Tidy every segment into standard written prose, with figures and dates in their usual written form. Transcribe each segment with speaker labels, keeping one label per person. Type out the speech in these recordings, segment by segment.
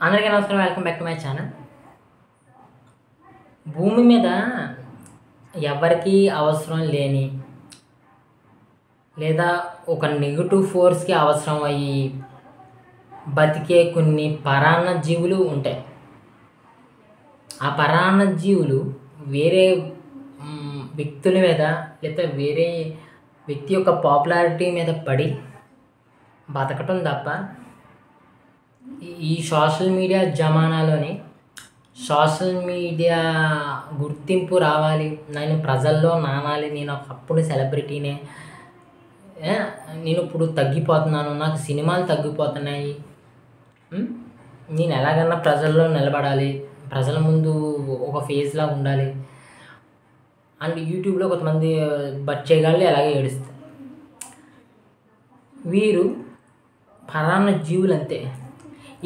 Speaker 1: అందరికీ నమస్కారం. Welcome back to my channel. భూమి మీద ఎవరికీ అవసరం లేని లేదా ఒక నెగటివ్ ఫోర్స్కి అవసరం అయ్యి బతికే కొన్ని పరాన్న జీవులు ఉంటాయి. ఆ పరాన్న జీవులు వేరే వ్యక్తుల మీద లేదా వేరే వ్యక్తి యొక్క పాపులారిటీ మీద పడి బతకటం తప్ప ఈ సోషల్ మీడియా జమానాలోని సోషల్ మీడియా గుర్తింపు రావాలి, నేను ప్రజల్లో నానాలి, నేను ఒకప్పుడు సెలబ్రిటీనే, నేను ఇప్పుడు తగ్గిపోతున్నాను, నాకు సినిమాలు తగ్గిపోతున్నాయి, నేను ఎలాగన్నా ప్రజల్లో నిలబడాలి, ప్రజల ముందు ఒక ఫేస్లా ఉండాలి అండ్ యూట్యూబ్లో కొంతమంది బచ్చేగాళ్ళు అలాగే ఏడుస్తారు. వీరు పరాన్న జీవులు అంతే.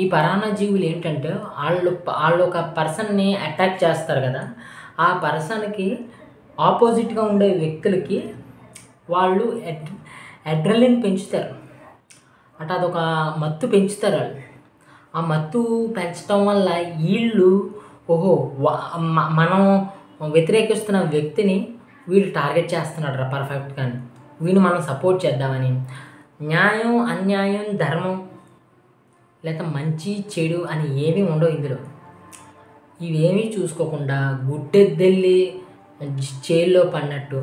Speaker 1: ఈ పరాన్న జీవులు ఏంటంటే వాళ్ళు ఒక పర్సన్ని అటాక్ చేస్తారు కదా, ఆ పర్సన్కి ఆపోజిట్గా ఉండే వ్యక్తులకి వాళ్ళు అడ్రినలిన్ పెంచుతారు. అంటే అదొక మత్తు పెంచుతారు. వాళ్ళు ఆ మత్తు పెంచడం వల్ల వీళ్ళు మనం వ్యతిరేకిస్తున్న వ్యక్తిని వీళ్ళు టార్గెట్ చేస్తున్నాడు రా పర్ఫెక్ట్గాని, వీళ్ళు మనం సపోర్ట్ చేద్దామని. న్యాయం అన్యాయం ధర్మం లేదా మంచి చెడు అని ఏమీ ఉండవు ఇందులో. ఇవేమీ చూసుకోకుండా గుడ్డెద్దెళ్ళి చేల్లో పడినట్టు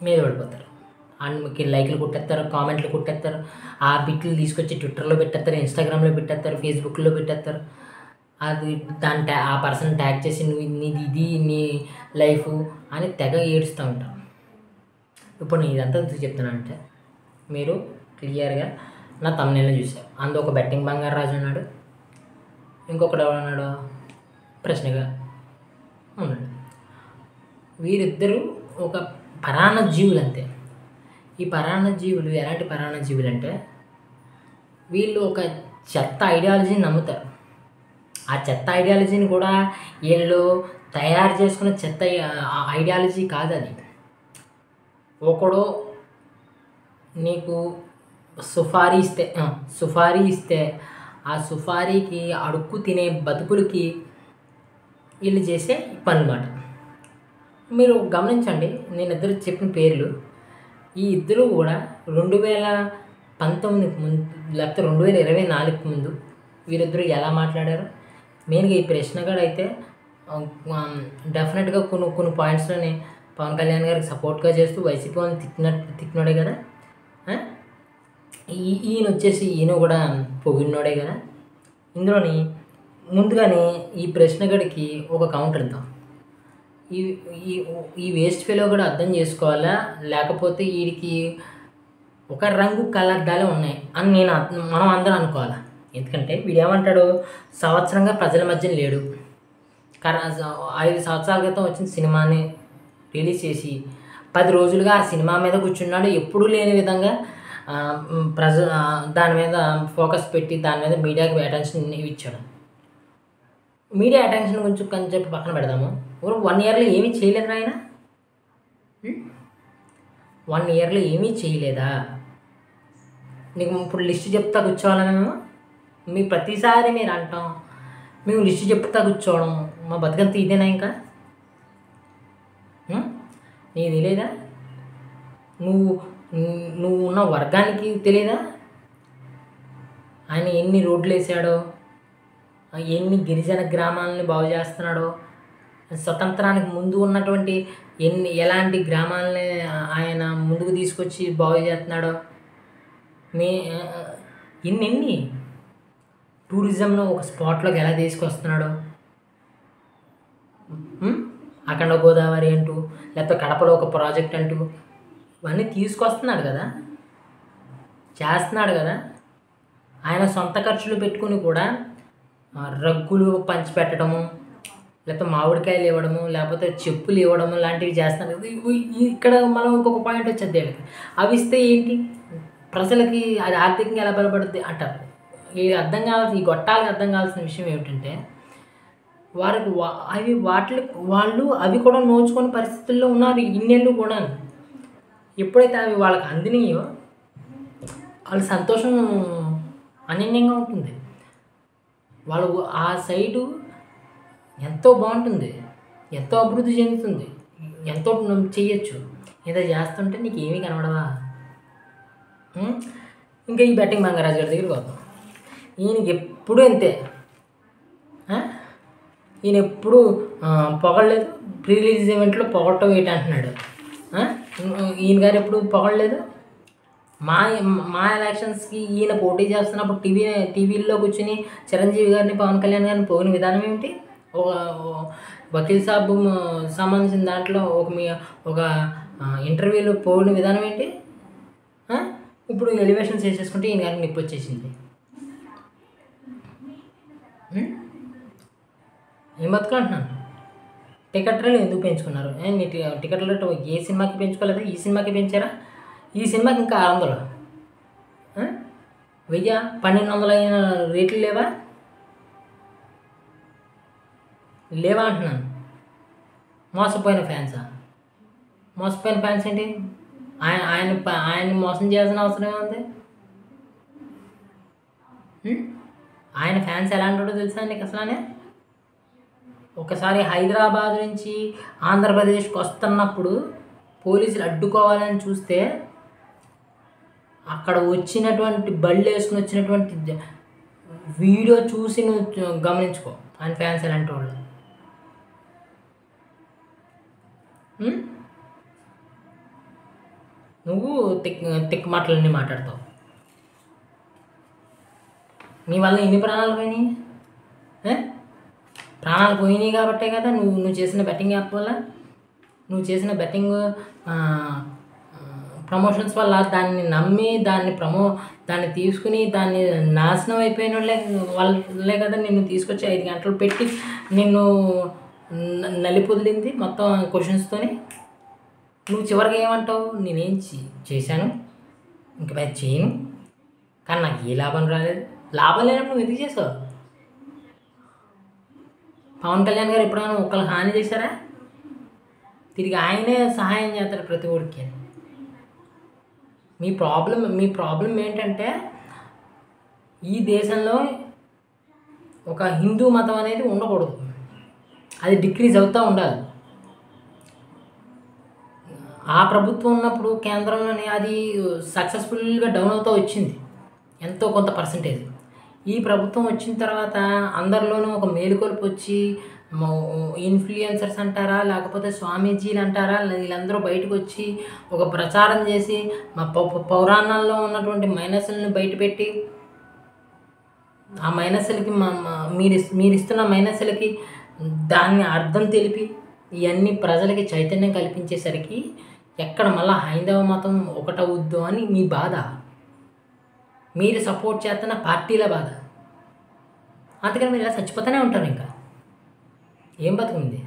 Speaker 1: మీద పడిపోతారు. అందుకే లైక్లు కొట్టేస్తారు, కామెంట్లు కొట్టేస్తారు, ఆ బిట్లు తీసుకొచ్చి ట్విట్టర్లో పెట్టేస్తారు, ఇన్స్టాగ్రామ్లో పెట్టేస్తారు, ఫేస్బుక్లో పెట్టేస్తారు. అది ఆ పర్సన్ ట్యాగ్ చేసి నీది ఇది నీ లైఫ్ అని తెగ ఏడుస్తూ ఉంటారు. ఇప్పుడు నేను ఇదంతా చెప్తున్నానంటే మీరు క్లియర్గా నా తమ్ముళ్ళని చూశారు. అందులో ఒక బెట్టింగ్ బంగారు రాజు ఉన్నాడు, ఇంకొకడు ఎవడన్నాడు ప్రశ్నగా ఉన్నాడు. వీరిద్దరూ ఒక పరాన్న జీవులు అంతే. ఈ పరాన్న జీవులు ఎలాంటి పరాన్న జీవులు అంటే వీళ్ళు ఒక చెత్త ఐడియాలజీని నమ్ముతారు. ఆ చెత్త ఐడియాలజీని కూడా వీళ్ళు తయారు చేసుకున్న చెత్త ఐడియాలజీ కాదు అది. ఒకడు నీకు సుఫారీ ఇస్తే ఆ సుఫారీకి అడుక్కు తినే బతుకులకి వీళ్ళు చేసే పని అన్నమాట. మీరు గమనించండి, నేను ఇద్దరు చెప్పిన పేర్లు, ఈ ఇద్దరు కూడా 2019 ముందు లేకపోతే 2024 ముందు వీరిద్దరూ ఎలా మాట్లాడారు. మెయిన్గా ఈ ప్రశ్నగాడు అయితే డెఫినెట్గా కొన్ని పాయింట్స్లోనే పవన్ కళ్యాణ్ గారికి సపోర్ట్గా చేస్తూ వైసీపీ వాళ్ళని తిట్టినోడే కదా. ఈయన కూడా పొగిడినోడే కదా. ఇందులోని ముందుగానే ఈ ప్రశ్నగడికి ఒక కౌంటర్ ఇద్దాం. ఈ వేస్ట్ ఫెలో కూడా అర్థం చేసుకోవాలా, లేకపోతే వీడికి ఒక రంగు కలర్దాలే ఉన్నాయి అని మనం అందరం అనుకోవాలా. ఎందుకంటే వీడు ఏమంటాడు, సంవత్సరంగా ప్రజల మధ్య లేడు, 5 సంవత్సరాల క్రితం వచ్చిన సినిమాని రిలీజ్ చేసి 10 రోజులుగా ఆ సినిమా మీద కూర్చున్నాడు, ఎప్పుడూ లేని విధంగా దాని మీద ఫోకస్ పెట్టి దాని మీద మీడియాకి అటెన్షన్ ఇచ్చాడు. మీడియా అటెన్షన్ కొంచెం చెప్పి పక్కన పెడదాము. 1 ఇయర్లో ఏమీ చేయలేదు ఆయన. 1 ఇయర్లో ఏమీ చేయలేదా? నీకు ఇప్పుడు లిస్ట్ చెప్తా కూర్చోవాలా? మీ ప్రతిసారి మీరు అంటాం మేము లిస్ట్ చెప్తా కూర్చోవడం, మా బతుకంతా ఇదేనా? ఇంకా నీకు తెలియదా? నువ్వు ఉన్న వర్గానికి తెలియదా ఆయన ఎన్ని రోడ్లు వేసాడో, ఎన్ని గిరిజన గ్రామాలని బాగు చేస్తున్నాడో, స్వతంత్రానికి ముందు ఉన్నటువంటి ఎలాంటి గ్రామాలని ఆయన ముందుకు తీసుకొచ్చి బాగు చేస్తున్నాడో, ఎన్ని టూరిజంను ఒక స్పాట్లోకి ఎలా తీసుకొస్తున్నాడో, అఖండ గోదావరి అంటూ లేకపోతే కడపలో ఒక ప్రాజెక్ట్ అంటూ ఇవన్నీ తీసుకొస్తున్నాడు కదా, చేస్తున్నాడు కదా. ఆయన సొంత ఖర్చులు పెట్టుకుని కూడా రగ్గులు పంచిపెట్టడము, లేకపోతే మామిడికాయలు ఇవ్వడము, లేకపోతే చెప్పులు ఇవ్వడము లాంటివి చేస్తున్నారు. ఇక్కడ మనం ఇంకొక పాయింట్ వచ్చేది, అవి ఇస్తే ఏంటి ప్రజలకి అది ఆర్థికంగా ఎలా బలపడుతుంది అంటారు. ఈ గొట్టాలకి అర్థం కావాల్సిన విషయం ఏమిటంటే వారికి వాళ్ళు అవి కూడా నోచుకునే పరిస్థితుల్లో ఉన్నారు ఇన్నేళ్ళు కూడా. ఎప్పుడైతే అవి వాళ్ళకి అందినాయో వాళ్ళ సంతోషం అనన్యంగా ఉంటుంది. వాళ్ళు ఆ సైడు ఎంతో బాగుంటుంది, ఎంతో అభివృద్ధి చెందుతుంది, ఎంతో చెయ్యొచ్చు. ఏదో చేస్తుంటే నీకు ఏమీ కనబడవా? ఇంకా ఈ బెట్టింగ్ బంగారాజు గారి దగ్గరికి వద్దాం. ఈయనకి ఎప్పుడూ అంతే. ఈయన ఎప్పుడు పొగడలేదు, ప్రీ రిలీజ్ ఈవెంట్లో పొగడటం ఏంటి అంటున్నాడు. ఈయన గారు ఎప్పుడు పొగడలేదు. మా మా ఎలక్షన్స్కి ఈయన పోటీ చేస్తున్నప్పుడు టీవీల్లో కూర్చుని చిరంజీవి గారిని, పవన్ కళ్యాణ్ గారిని పోగిన విధానం ఏమిటి? వకీల్ సాబ్ సంబంధించిన దాంట్లో ఒక ఇంటర్వ్యూలో పోగిన విధానం ఏంటి? ఇప్పుడు ఎలివేషన్స్ వేసేసుకుంటే ఈయన గారికి నొప్పి వచ్చేసింది. ఏం బతుకంటున్నాను? టికెట్ రేట్లు ఎందుకు పెంచుకున్నారు? మీ టికెట్ రేటు ఏ సినిమాకి పెంచుకోలేదా? ఈ సినిమాకి పెంచారా? ఈ సినిమాకి ఇంకా 600, 1000, 1200 అయిన రేట్లు లేవా? లేవా అంటున్నాను. మోసపోయిన ఫ్యాన్సా? మోసపోయిన ఫ్యాన్స్ ఏంటి? ఆయన మోసం చేయాల్సిన అవసరం ఏముంది? ఆయన ఫ్యాన్స్ ఎలా అంటాడో తెలుసా నీకు అసలు? ఒకసారి హైదరాబాద్ నుంచి ఆంధ్రప్రదేశ్కి వస్తున్నప్పుడు పోలీసులు అడ్డుకోవాలని చూస్తే అక్కడ వచ్చినటువంటి బళ్ళు వేసుకుని వచ్చినటువంటి వీడియో చూసి నువ్వు గమనించుకో ఆయన ఫ్యాన్స్ ఎలాంటి వాళ్ళు. నువ్వు తిక్కు మాటలన్నీ మాట్లాడతావు. నీ వల్ల ఎన్ని ప్రాణాలు పోయినాయి? ప్రాణాలు పోయినాయి కాబట్టే కదా నువ్వు చేసిన బెట్టింగ్ యాప్ వల్ల, నువ్వు చేసిన బెట్టింగ్ ప్రమోషన్స్ వల్ల దాన్ని నమ్మి దాన్ని తీసుకుని దాన్ని నాశనం అయిపోయిన వాళ్ళే కదా నిన్ను తీసుకొచ్చి 5 గంటలు పెట్టి నిన్ను నలిపొదిలింది మొత్తం క్వశ్చన్స్తోని. నువ్వు చివరిగా ఏమంటావు? నేనేం చేశాను, ఇంక పై చేయను, కానీ నాకు ఏ లాభం రాలేదు. లాభం లేనప్పుడు నువ్వు ఎందుకు చేసావు? పవన్ కళ్యాణ్ గారు ఎప్పుడైనా ఒకళ్ళకి హాని చేశారా? తిరిగి ఆయనే సహాయం చేస్తారు ప్రతి ఒక్కరికి. మీ ప్రాబ్లం ఏంటంటే ఈ దేశంలో ఒక హిందూ మతం అనేది ఉండకూడదు, అది డిక్రీజ్ అవుతూ ఉండాలి. ఆ ప్రభుత్వం ఉన్నప్పుడు కేంద్రంలోనే అది సక్సెస్ఫుల్గా డౌన్ అవుతూ వచ్చింది ఎంతో కొంత పర్సంటేజ్. ఈ ప్రభుత్వం వచ్చిన తర్వాత అందరిలోనూ ఒక మేలుకొలుపు వచ్చి ఇన్ఫ్లుయెన్సర్స్ అంటారా లేకపోతే స్వామీజీలు అంటారా, వీళ్ళందరూ బయటకు వచ్చి ఒక ప్రచారం చేసి మా పౌరాణాల్లో ఉన్నటువంటి మైనస్లను బయటపెట్టి ఆ మైనస్లకి మీరు ఇస్తున్న మైనస్లకి దాన్ని అర్థం తెలిపి ఇవన్నీ ప్రజలకి చైతన్యం కల్పించేసరికి ఎక్కడ మళ్ళీ హైందవ మతం ఒకటవుద్దు అని మీ బాధ, మీరు సపోర్ట్ చేస్తున్న పార్టీల బాధ. అందుకని మీరు ఇలా చచ్చిపోతూనే ఉంటారు. ఇంకా ఏం బతుకుంది?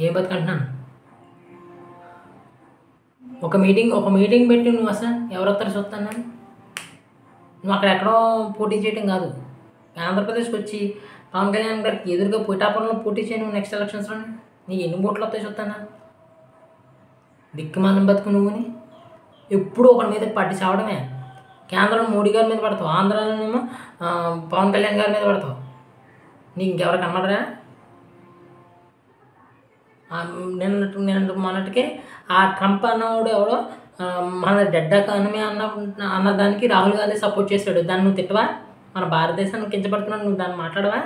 Speaker 1: ఏం బతుకంటున్నాను? ఒక మీటింగ్ పెట్టి నువ్వు అసలు ఎవరొస్తారు చూస్తాను. నువ్వు అక్కడెక్కడో పోటీ చేయడం కాదు, ఆంధ్రప్రదేశ్కి వచ్చి పవన్ కళ్యాణ్ గారికి ఎదురుగా పిఠాపురంలో పోటీ చేయను నెక్స్ట్ ఎలక్షన్స్లో. నీకు ఎన్ని ఓట్లు వస్తాయి చూస్తానా? దిక్కుమాలం బతుకు నువ్వుని ఎప్పుడు ఒకరి మీద పట్టి చావడమే. కేంద్రంలో మోడీ గారి మీద పడతావు, ఆంధ్రాలోనేమో పవన్ కళ్యాణ్ గారి మీద పడతావు. నీకు ఇంకెవరు కనబడరా? మొన్నటికే ఆ ట్రంప్ అన్నవాడు ఎవడో మన డెడ్ ఎకానమీ అన్నదానికి రాహుల్ గాంధీ సపోర్ట్ చేశాడు. దాన్ని నువ్వు తిట్టవా? మన భారతదేశాన్ని కించపడుతున్నావు, నువ్వు దాన్ని మాట్లాడవా?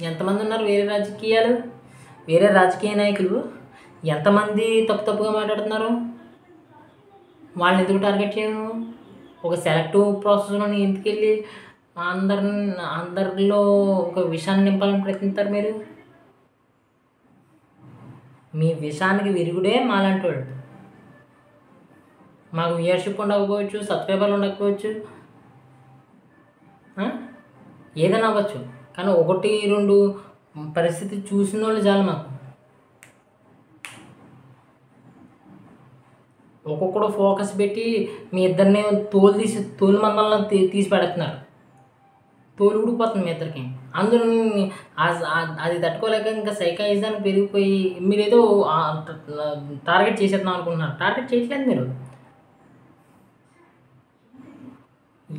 Speaker 1: ఎంతమంది ఉన్నారు వేరే రాజకీయ నాయకులు, ఎంతమంది తప్పుగా మాట్లాడుతున్నారు? వాళ్ళని ఎందుకు టార్గెట్ చేయను? ఒక సెలెక్టివ్ ప్రాసెస్లోని ఎందుకెళ్ళి అందరిలో ఒక విషయాన్ని నింపాలని ప్రయత్నిస్తారు మీరు? మీ విషయానికి విరుగుడే మాలాంటి వాడు. మాకు వ్యూయర్షిప్ ఉండకపోవచ్చు, సబ్స్క్రైబర్లు ఉండకపోవచ్చు, ఏదైనా అవ్వచ్చు, కానీ 1-2 పరిస్థితి చూసిన వాళ్ళు చాలు మాకు. ఒక్కొక్కడు ఫోకస్ పెట్టి మీ ఇద్దరిని తోలు మందల్లో తీసి పెడుతున్నారు. తోలు ఊడిపోతుంది మీ ఇద్దరికి. అందులో అది తట్టుకోలేక ఇంకా సైకాయిజానికి పెరిగిపోయి మీరేదో టార్గెట్ చేసేద్దాం అనుకుంటున్నారు. టార్గెట్ చేయట్లేదు మీరు.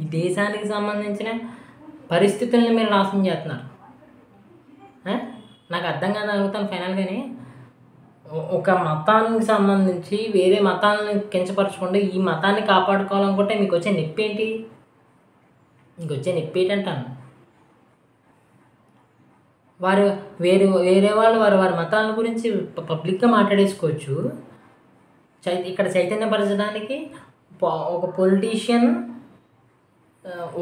Speaker 1: ఈ దేశానికి సంబంధించిన పరిస్థితుల్ని మీరు నాశనం చేస్తున్నారు. నాకు అర్థం కాదు, అడుగుతాను ఫైనల్గాని. ఒక మతానికి సంబంధించి వేరే మతాలను కించపరచకుండా ఈ మతాన్ని కాపాడుకోవాలనుకుంటే మీకు వచ్చే నొప్పి ఏంటి? అంటాను. వారు వేరే వాళ్ళు వారి మతాల గురించి పబ్లిక్గా మాట్లాడేసుకోవచ్చు. ఇక్కడ చైతన్యపరచడానికి ఒక పొలిటీషియన్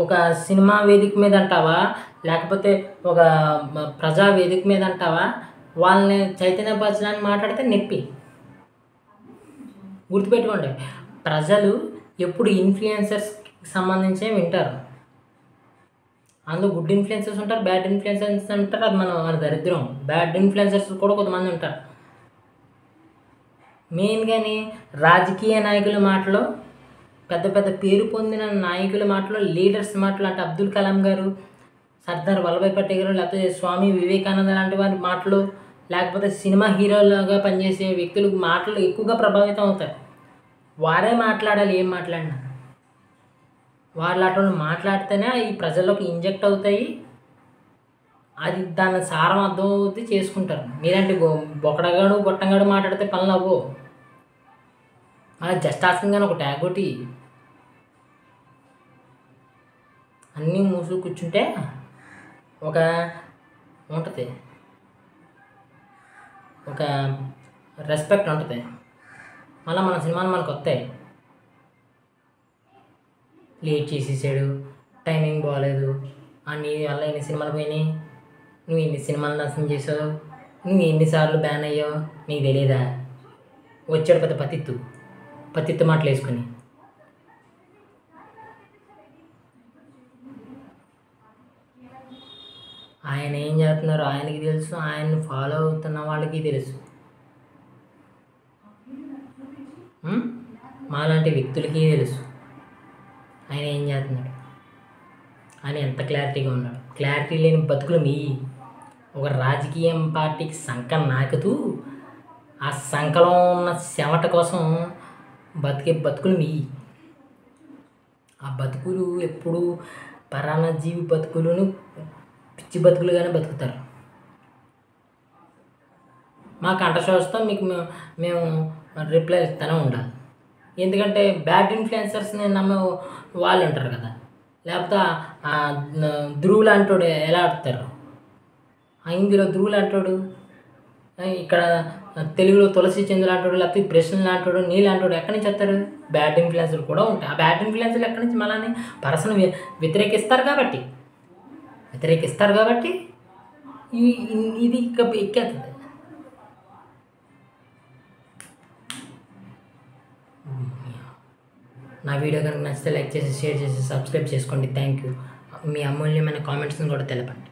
Speaker 1: ఒక సినిమా వేదిక మీద అంటావా, లేకపోతే ఒక ప్రజా వేదిక మీద అంటావా, వాళ్ళని చైతన్యపరచడానికి మాట్లాడితే నొప్పి. గుర్తుపెట్టుకోండి, ప్రజలు ఎప్పుడు ఇన్ఫ్లుయెన్సర్స్కి సంబంధించే వింటారు. అందులో గుడ్ ఇన్ఫ్లుయెన్సర్స్ ఉంటారు, బ్యాడ్ ఇన్ఫ్లుయెన్సర్స్ ఉంటారు. అది మన దరిద్రం. బ్యాడ్ ఇన్ఫ్లుయెన్సర్స్ కూడా కొంతమంది ఉంటారు. మెయిన్గాని రాజకీయ నాయకుల మాటలో, పెద్ద పెద్ద పేరు పొందిన నాయకుల మాటలో, లీడర్స్ మాటలు అంటే అబ్దుల్ కలాం గారు, సర్దార్ వల్లభాయ్ పటేల్ గారు, లేకపోతే స్వామి వివేకానంద లాంటి వారి మాటలు, లేకపోతే సినిమా హీరోలుగా పనిచేసే వ్యక్తుల మాటలు ఎక్కువగా ప్రభావితం అవుతారు. వారే మాట్లాడాలి, ఏం మాట్లాడినా వాళ్ళు అటువంటి మాట్లాడితేనే ఈ ప్రజల్లోకి ఇంజెక్ట్ అవుతాయి. అది దాని సారం అర్థం అవుతుంది, చేసుకుంటారు. మీరంటే బొక్కడగాడు గొట్టంగాడు మాట్లాడితే పనులు అవ్వవు. అలా జస్ట్ ఆస్కింగ్ అని ఒక ట్యాగ్ ఒకటి అన్నీ మూసుకు కూర్చుంటే ఒక ఉంటుంది, ఒక రెస్పెక్ట్ ఉంటుంది. మళ్ళీ మన సినిమాలు మనకు వస్తాయి. లేట్ చేసేసాడు, టైమింగ్ బాగాలేదు, నీ వల్ల ఎన్ని సినిమాలు పోయినాయి, నువ్వు ఎన్ని సినిమాలు నాశనం చేసావు, నువ్వు ఎన్నిసార్లు బ్యాన్ అయ్యావు, నీకు తెలియదా? వచ్చాడు పెద్ద పతిత్తు మాటలు వేసుకుని. ఆయన ఏం చేస్తున్నారో ఆయనకి తెలుసు, ఆయన్ని ఫాలో అవుతున్న వాళ్ళకి తెలుసు, మాలాంటి వ్యక్తులకి తెలుసు ఆయన ఏం చేస్తున్నాడు. ఆయన ఎంత క్లారిటీగా ఉన్నాడు. క్లారిటీ లేని బతుకులు మీ ఒక రాజకీయ పార్టీకి సంకం నాకుతూ ఆ సంకలో ఉన్న చెమట కోసం బతికే బతుకులు మీ. ఆ బతుకులు ఎప్పుడు పరాన్నజీవి బతుకులను పిచ్చి బతుకులుగానే బతుకుతారు. మా కంఠశోషతో మీకు మేము రిప్లై ఇస్తూనే ఉండాలి. ఎందుకంటే బ్యాడ్ ఇన్ఫ్లుయెన్సర్స్ని నమ్మే వాళ్ళు ఉంటారు కదా, లేకపోతే ధ్రువు లాంటోడు ఎలా ఆడతారు, హిందీలో ధ్రువు లాంటోడు, ఇక్కడ తెలుగులో తులసి చంద్ర లాంటోడు, లేకపోతే ప్రశ్న లాంటోడు, నీ లాంటోడు ఎక్కడి నుంచి వస్తారు? బ్యాడ్ ఇన్ఫ్లుయెన్సర్లు కూడా ఉంటాయి. ఆ బ్యాడ్ ఇన్ఫ్లుయెన్సర్లు ఎక్కడి నుంచి మళ్ళీ పర్సన్ వ్యతిరేకిస్తారు కాబట్టి ఇది ఎక్కేస్తుంది. నా వీడియో కనుక నచ్చితే లైక్ చేసి, షేర్ చేసి, సబ్స్క్రైబ్ చేసుకోండి. Thank you. మీ అమూల్యమైన కామెంట్స్ని కూడా తెలపండి.